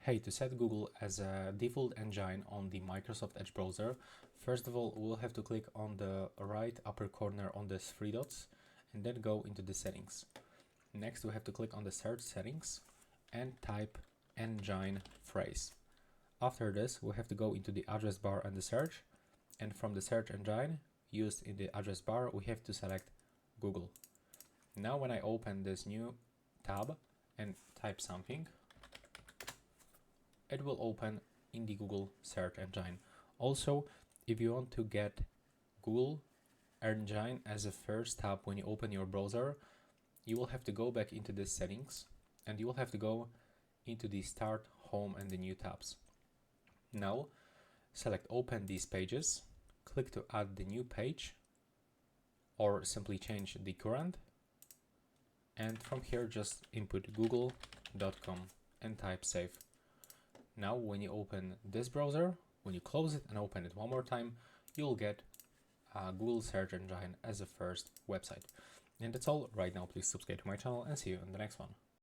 Hey, to set Google as a default engine on the Microsoft Edge browser, first of all, we'll have to click on the right upper corner on these three dots and then go into the settings. Next, we have to click on the search settings and type engine phrase. After this, we have to go into the address bar and the search, and from the search engine used in the address bar, we have to select Google. Now, when I open this new tab and type something, it will open in the Google search engine. Also, if you want to get Google engine as a first tab when you open your browser, you will have to go back into the settings and you will have to go into the start, home and the new tabs. Now select open these pages, click to add the new page or simply change the current, and from here just input google.com and type save. Now when you open this browser, when you close it and open it one more time, you'll get Google search engine as a first website. And that's all right now. Please subscribe to my channel and see you in the next one.